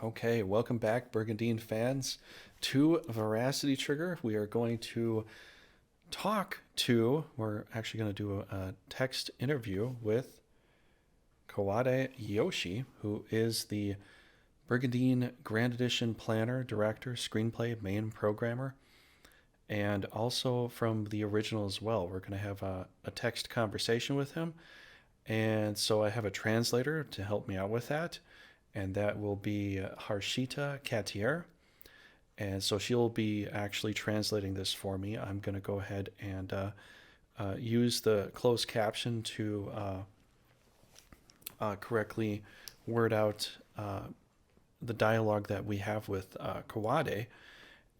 Okay, welcome back, Brigandine fans, to Veracity Trigger. We are going to we're actually going to do a text interview with Kawade Yoichi, who is the Brigandine Grand Edition planner, director, screenplay, main programmer, and also from the original as well. We're going to have a text conversation with him. And so I have a translator to help me out with that, and that will be Harshita Katiyar. And so she'll be actually translating this for me. I'm going to go ahead and use the closed caption to correctly word out the dialogue that we have with Kawade.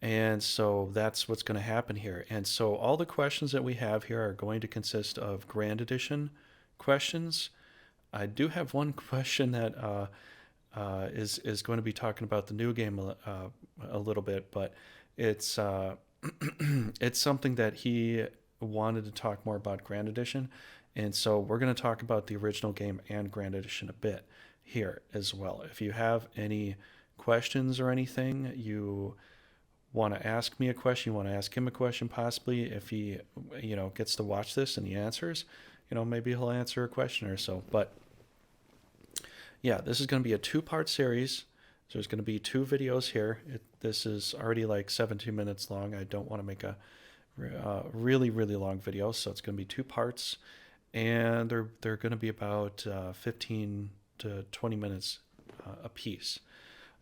And so that's what's going to happen here. And so all the questions that we have here are going to consist of Grand Edition questions. I do have one question that is going to be talking about the new game a little bit, but it's it's something that he wanted to talk more about Grand Edition, and so we're going to talk about the original game and Grand Edition a bit here as well. If you have any questions or anything, you want to ask me a question, you want to ask him a question, possibly if he gets to watch this and he answers, maybe he'll answer a question or so. But yeah, this is going to be a two-part series. So there's going to be two videos here. This is already like 17 minutes long. I don't want to make a really, really long video, so it's going to be two parts, and they're going to be about 15 to 20 minutes a piece.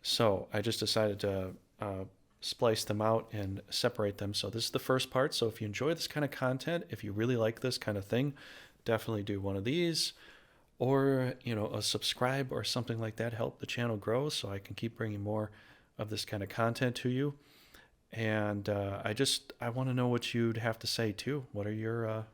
So I just decided to splice them out and separate them. So this is the first part. So if you enjoy this kind of content, if you really like this kind of thing, definitely do one of these, or a subscribe or something like that. Help the channel grow so I can keep bringing more of this kind of content to you. And I want to know what you'd have to say too. What are your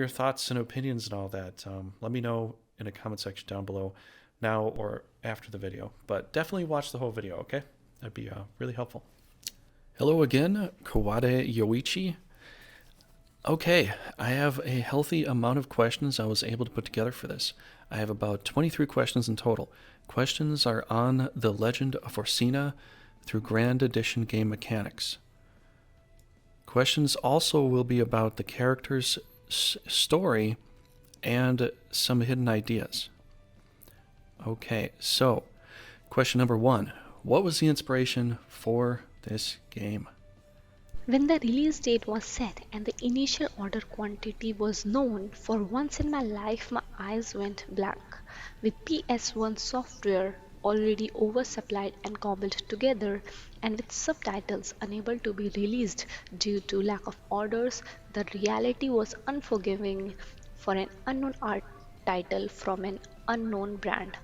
thoughts and opinions and all that? Let me know in a comment section down below, now or after the video. But definitely watch the whole video, okay? That'd be really helpful. Hello again, Kawade Yoichi. Okay, I have a healthy amount of questions I was able to put together for this. I have about 23 questions in total. Questions are on the Legend of Forsena through Grand Edition game mechanics. Questions also will be about the character's story and some hidden ideas. Okay, so question number 1. What was the inspiration for this game? When the release date was set and the initial order quantity was known, for once in my life my eyes went blank. With PS1 software already oversupplied and cobbled together, and with subtitles unable to be released due to lack of orders, the reality was unforgiving for an unknown art title from an unknown brand.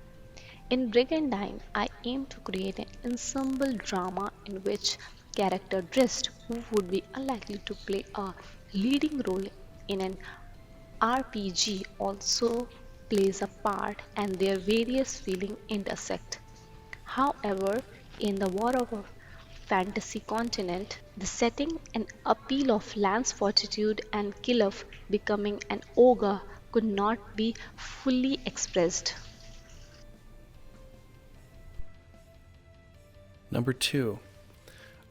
In Brigandine, I aim to create an ensemble drama in which character dressed who would be unlikely to play a leading role in an RPG also plays a part and their various feelings intersect. However, in the war of a fantasy continent, the setting and appeal of Lance Fortitude and Killuff becoming an ogre could not be fully expressed. Number 2.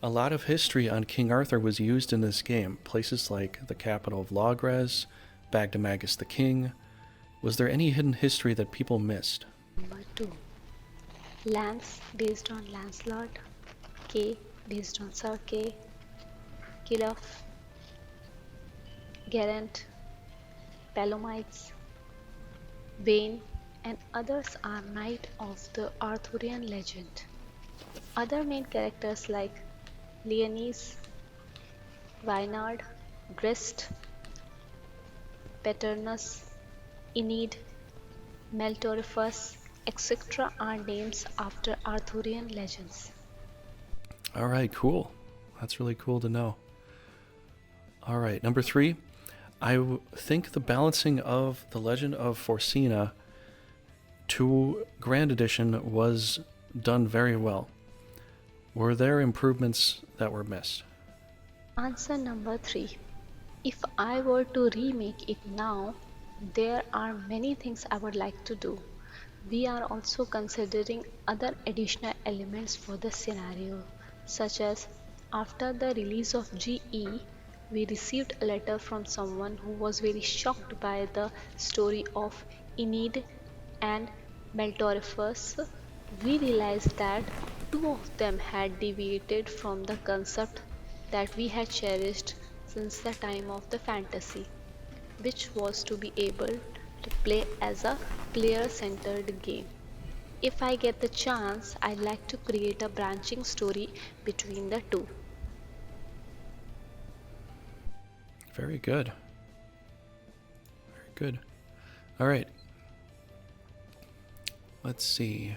A lot of history on King Arthur was used in this game. Places like the capital of Logres, Bagdemagus the King. Was there any hidden history that people missed? Number 2. Lance based on Lancelot, Kay based on Sir Kay, Killuff, Geraint, Palomides, Vane, and others are knights of the Arthurian legend. Other main characters like Leonese, Vinard, Drest, Paternus, Enid, Meltorius, etc. are names after Arthurian legends. All right, cool. That's really cool to know. All right, number 3. I think the balancing of the Legend of Forsena to Grand Edition was done very well. Were there improvements that were missed? Answer number 3. If I were to remake it now, there are many things I would like to do. We are also considering other additional elements for the scenario, such as after the release of GE, we received a letter from someone who was very shocked by the story of Enid and Meltorius. We realized that two of them had deviated from the concept that we had cherished since the time of the fantasy, which was to be able to play as a player centered game. If I get the chance, I'd like to create a branching story between the two. Very good. Very good. All right. Let's see.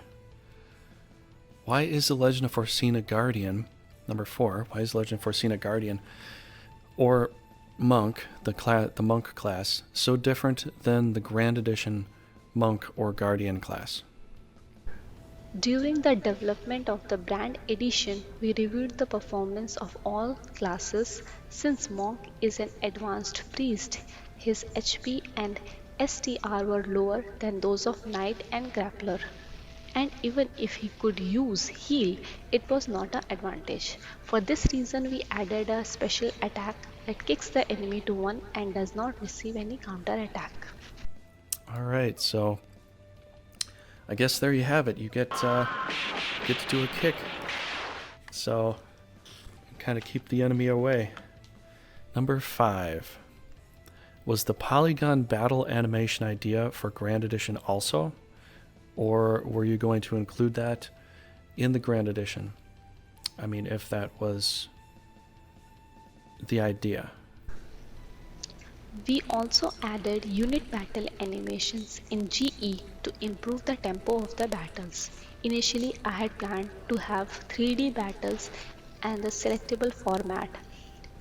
Why is the Legend of Forsena Guardian, number 4, why is the Legend of Forsena Guardian or Monk, the Monk class, so different than the Grand Edition Monk or Guardian class? During the development of the brand edition, we reviewed the performance of all classes. Since Monk is an advanced priest, his HP and STR were lower than those of Knight and Grappler. And even if he could use heal, it was not an advantage. For this reason, we added a special attack that kicks the enemy to 1 and does not receive any counter attack. All right, so I guess there you have it. You get to do a kick, so kind of keep the enemy away. Number 5. Was the polygon battle animation idea for Grand Edition also? Or were you going to include that in the Grand Edition? I mean, if that was the idea. We also added unit battle animations in GE to improve the tempo of the battles. Initially, I had planned to have 3D battles and the selectable format,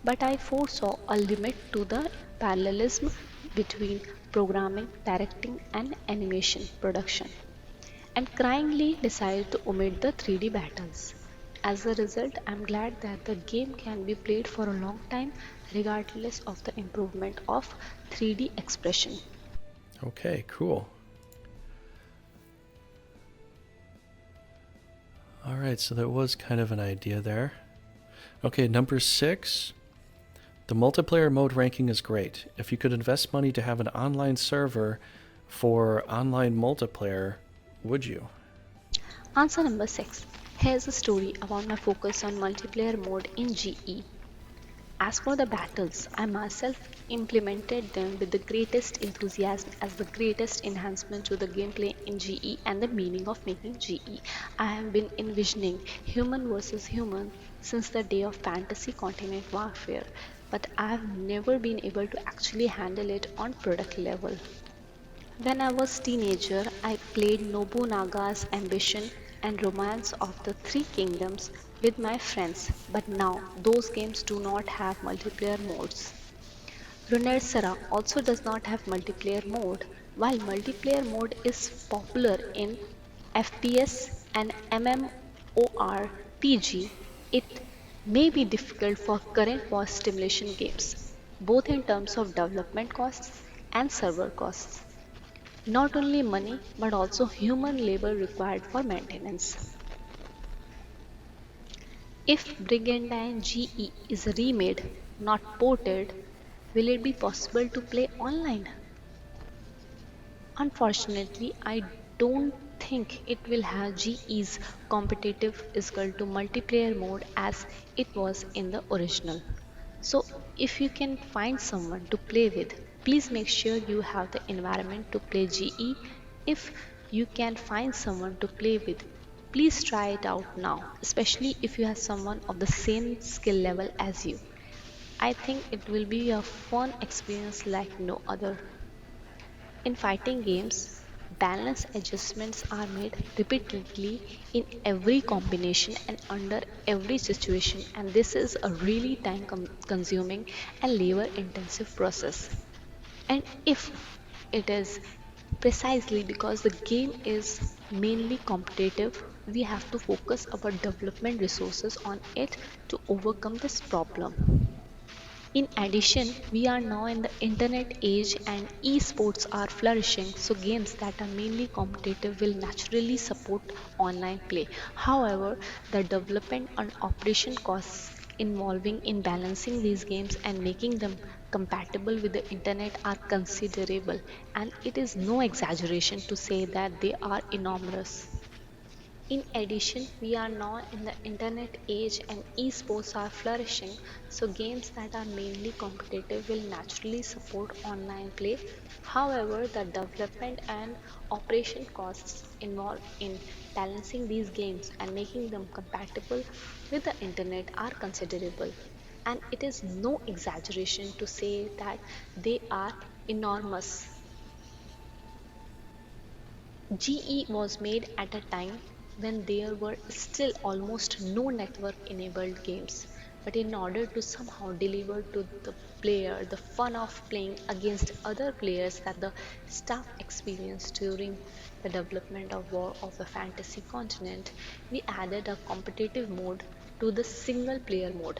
but I foresaw a limit to the parallelism between programming, directing, and animation production, and cryingly decided to omit the 3D battles. As a result, I'm glad that the game can be played for a long time regardless of the improvement of 3D expression. Okay, cool. All right, so that was kind of an idea there. Okay, number 6. The multiplayer mode ranking is great. If you could invest money to have an online server for online multiplayer, would you? Answer number 6. Here's a story about my focus on multiplayer mode in GE. As for the battles, I myself implemented them with the greatest enthusiasm as the greatest enhancement to the gameplay in GE and the meaning of making GE. I have been envisioning human versus human since the day of fantasy continent warfare, but I have never been able to actually handle it on product level. When I was teenager, I played Nobunaga's Ambition and Romance of the Three Kingdoms with my friends, but now those games do not have multiplayer modes. Runersia also does not have multiplayer mode. While multiplayer mode is popular in FPS and MMORPG, it may be difficult for current war stimulation games, both in terms of development costs and server costs. Not only money but also human labor required for maintenance. If Brigandine GE is remade, not ported, will it be possible to play online? Unfortunately, I don't think it will have GE's competitive is equal to multiplayer mode as it was in the original. So, if you can find someone to play with, please make sure you have the environment to play GE. If you can find someone to play with, please try it out now, especially if you have someone of the same skill level as you. I think it will be a fun experience like no other. In fighting games, balance adjustments are made repeatedly in every combination and under every situation, and this is a really time consuming and labor intensive process. And if it is precisely because the game is mainly competitive, we have to focus our development resources on it to overcome this problem. In addition, we are now in the internet age and esports are flourishing, so games that are mainly competitive will naturally support online play. However, the development and operation costs involving in balancing these games and making them compatible with the internet are considerable, and it is no exaggeration to say that they are enormous. In addition, we are now in the internet age and esports are flourishing, so games that are mainly competitive will naturally support online play. However, the development and operation costs involved in balancing these games and making them compatible with the internet are considerable. And it is no exaggeration to say that they are enormous. GE was made at a time when there were still almost no network enabled games. But in order to somehow deliver to the player the fun of playing against other players that the staff experienced during the development of War of the Fantasy Continent, we added a competitive mode to the single player mode.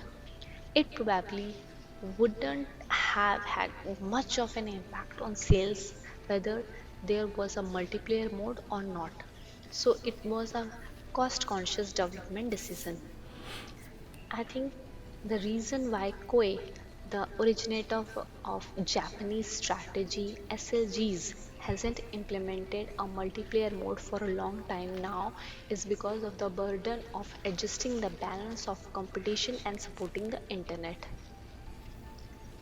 It probably wouldn't have had much of an impact on sales whether there was a multiplayer mode or not. So it was a cost conscious development decision. I think the reason why Koei, the originator of Japanese strategy SLGs, hasn't implemented a multiplayer mode for a long time now is because of the burden of adjusting the balance of competition and supporting the internet.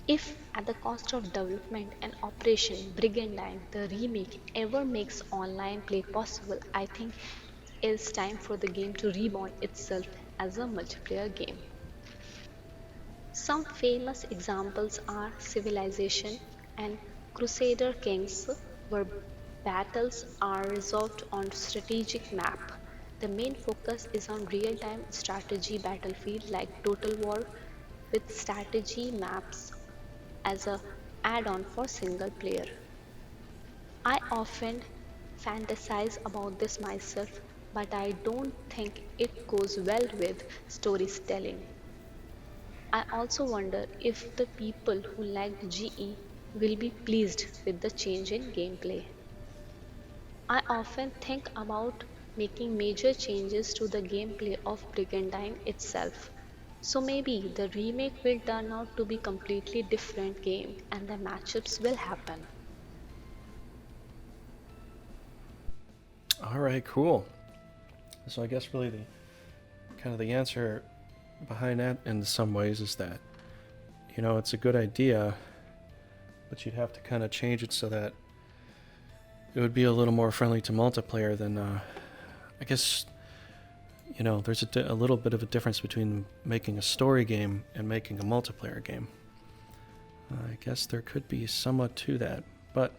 If, at the cost of development and operation, Brigandine, the remake, ever makes online play possible, I think it's time for the game to reborn itself as a multiplayer game. Some famous examples are Civilization and Crusader Kings, where battles are resolved on strategic map. The main focus is on real-time strategy battlefield like Total War with strategy maps as a add-on for single player. I often fantasize about this myself, but I don't think it goes well with storytelling. I also wonder if the people who liked GE will be pleased with the change in gameplay. I often think about making major changes to the gameplay of Brigandine itself. So maybe the remake will turn out to be completely different game and the matchups will happen. All right, cool. So I guess really the kind of the answer behind that in some ways is that it's a good idea, but you'd have to kind of change it so that it would be a little more friendly to multiplayer than I guess there's a little bit of a difference between making a story game and making a multiplayer game. I guess there could be somewhat to that, but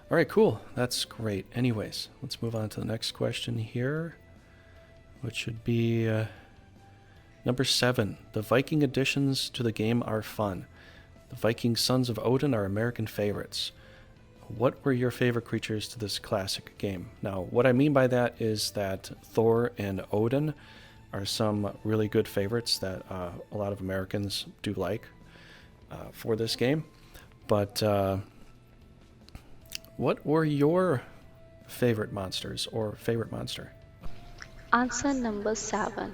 all right, cool. That's great. Anyways, let's move on to the next question here, which should be number 7. The Viking additions to the game are fun. The Viking Sons of Odin are American favorites. What were your favorite creatures to this classic game? Now, what I mean by that is that Thor and Odin are some really good favorites that a lot of Americans do like for this game. But what were your favorite monsters or favorite monster? Answer number 7.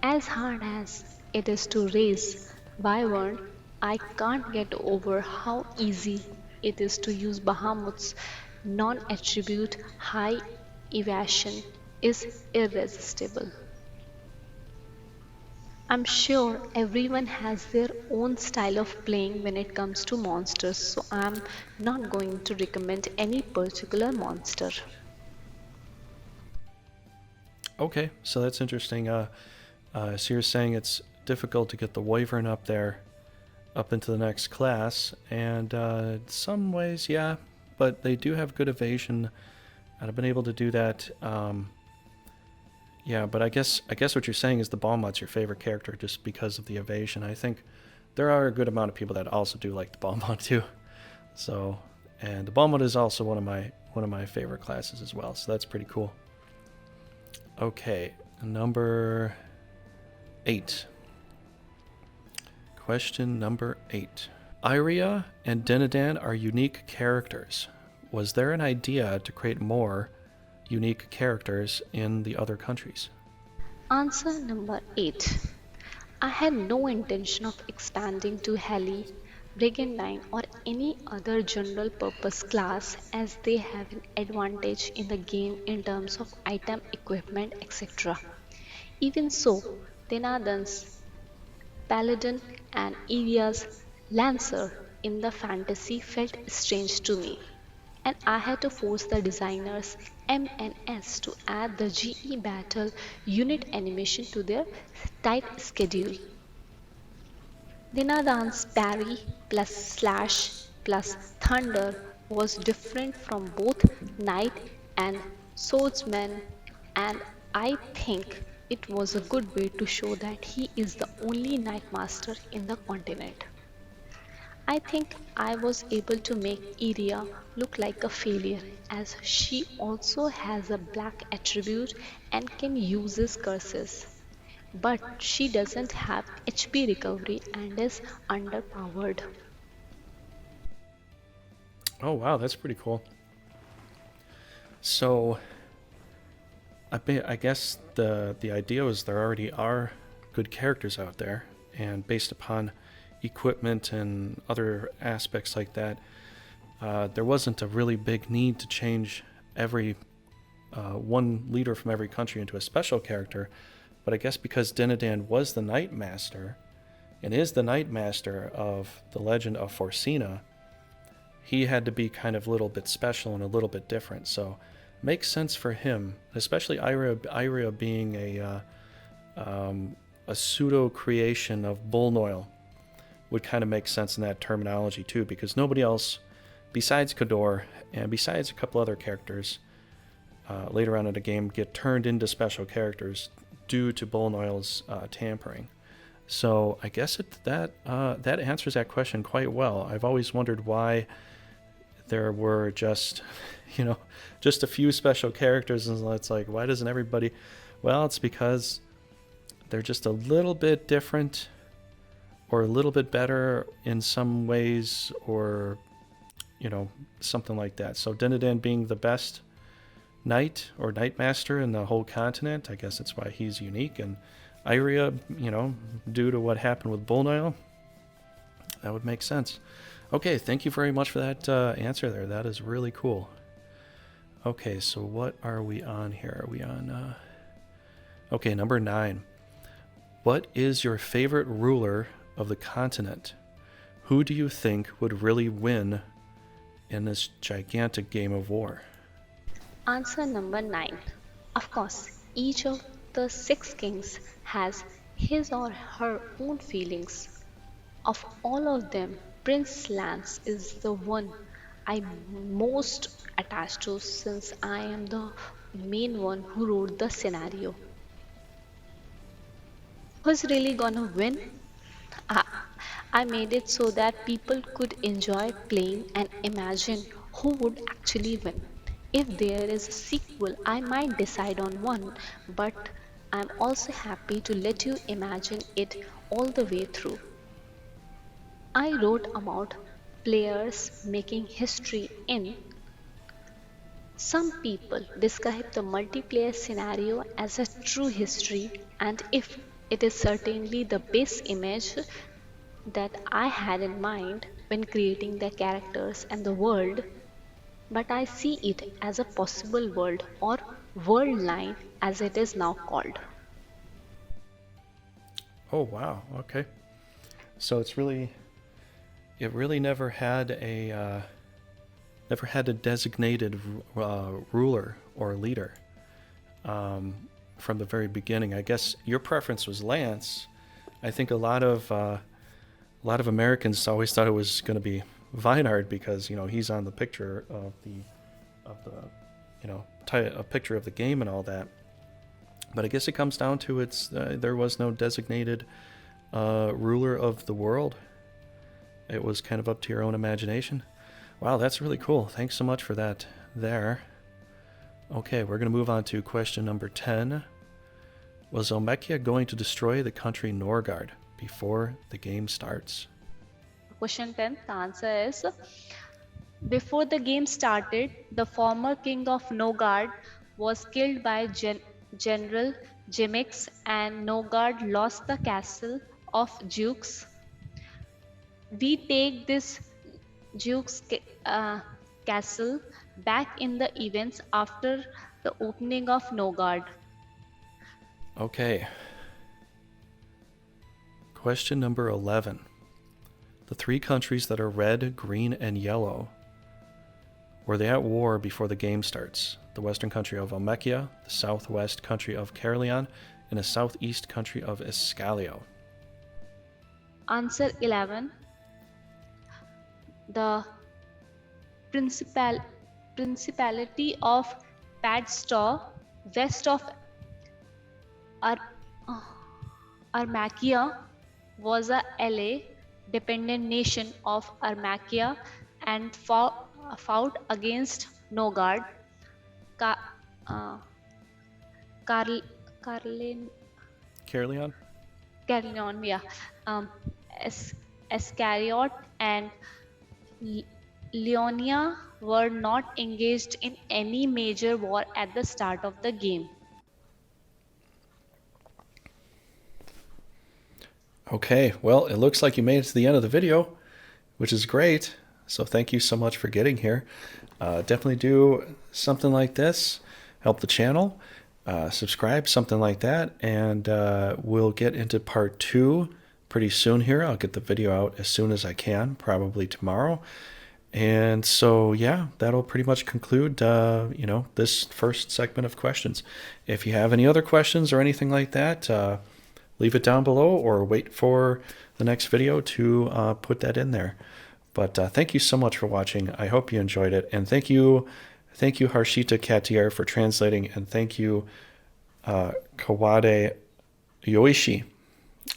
As hard as it is to raise Wyvern, I can't get over how easy it is to use Bahamut's non attribute high evasion is irresistible. I'm sure everyone has their own style of playing when it comes to monsters, so I'm not going to recommend any particular monster. Okay, so that's interesting. So you're saying it's difficult to get the Wyvern up there, up into the next class, and in some ways, yeah, but they do have good evasion, and I've been able to do that. Yeah, but I guess what you're saying is the Balmut's your favorite character just because of the evasion. I think there are a good amount of people that also do like the Balmut too. So, and the Balmut is also one of my favorite classes as well. So that's pretty cool. Okay, number 8. question number 8. Iria and Dinadan are unique characters. Was there an idea to create more unique characters in the other countries? Answer number 8. I had no intention of expanding to Heli, Brigandine, or any other general purpose class as they have an advantage in the game in terms of item, equipment, etc. Even so, Dinadan's Paladin and Iria's Lancer in the fantasy felt strange to me, and I had to force the designers M&S to add the GE battle unit animation to their tight schedule. Dinadan's parry plus slash plus thunder was different from both knight and swordsman, and I think it was a good way to show that he is the only knight master in the continent. I think I was able to make Iria look like a failure as she also has a black attribute and can use his curses. But she doesn't have HP recovery and is underpowered. Oh wow, that's pretty cool. So I guess the idea was there already are good characters out there, and based upon equipment and other aspects like that, there wasn't a really big need to change every one leader from every country into a special character. But I guess because Dinadan was the Knight Master and is the Knight Master of the Legend of Forsena, he had to be kind of a little bit special and a little bit different. So it makes sense for him, especially Iria being a pseudo creation of Bullnoil would kind of make sense in that terminology too, because nobody else besides Kador and besides a couple other characters later on in the game get turned into special characters due to Bullnoil's tampering. So I guess that answers that question quite well. I've always wondered why there were just a few special characters, and it's like, why doesn't everybody? Well, it's because they're just a little bit different or a little bit better in some ways, or something like that. So Dinadan being the best knight or knight master in the whole continent, I guess that's why he's unique. And Iria, due to what happened with Bullnoil, that would make sense. Okay, thank you very much for that answer there. That is really cool. Okay, so what are we on here? Are we on okay, number 9. What is your favorite ruler of the continent? Who do you think would really win in this gigantic game of war? Answer number 9. Of course, each of the 6 kings has his or her own feelings. Of all of them, Prince Lance is the one I'm most attached to since I am the main one who wrote the scenario. Who's really gonna win? I made it so that people could enjoy playing and imagine who would actually win. If there is a sequel, I might decide on one, but I'm also happy to let you imagine it all the way through. I wrote about players making history in. Some people describe the multiplayer scenario as a true history, and if it is certainly the base image that I had in mind when creating the characters and the world, but I see it as a possible world, or world line as it is now called. Oh wow, okay. So it really never had a designated ruler or leader from the very beginning. I guess your preference was Lance. I think a lot of Americans always thought it was going to be Vinard because he's on the picture of a picture of the game and all that. But I guess it comes down to there was no designated ruler of the world. It was kind of up to your own imagination. Wow, that's really cool. Thanks so much for that there. Okay, we're going to move on to question number 10. Was Olmecchia going to destroy the country Norgard? before the game starts? Question 10, the answer is before the game started, the former king of Nogard was killed by General Jimmix and Nogard lost the castle of Jukes. We take this Jukes castle back in the events after the opening of Nogard. Okay. Question number 11. The three countries that are red, green, and yellow, were they at war before the game starts? The western country of Almechia, the southwest country of Caerleon, and the southeast country of Escalio. Answer 11. The Principality of Padstow, west of Armachia, was a ally dependent nation of Armachia and fought against Nogard. Caerleon, yeah. Iscariot and Leonia were not engaged in any major war at the start of the game. Okay, well, it looks like you made it to the end of the video, which is great. So thank you so much for getting here. Definitely do something like this, help the channel, subscribe, something like that, and we'll get into part 2 pretty soon here. I'll get the video out as soon as I can, probably tomorrow. And so, yeah, that'll pretty much conclude, this first segment of questions. If you have any other questions or anything like that, leave it down below or wait for the next video to put that in there. But thank you so much for watching. I hope you enjoyed it. And thank you Harshita Katiyar for translating. And thank you, Kawade Yoichi.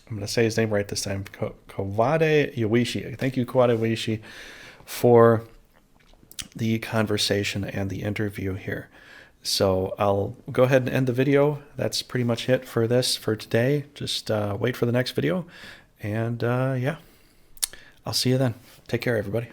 I'm going to say his name right this time. Kawade Yoichi. Thank you, Kawade Yoichi, for the conversation and the interview here. So I'll go ahead and end the video. That's pretty much it for today. Just wait for the next video. And yeah, I'll see you then. Take care, everybody.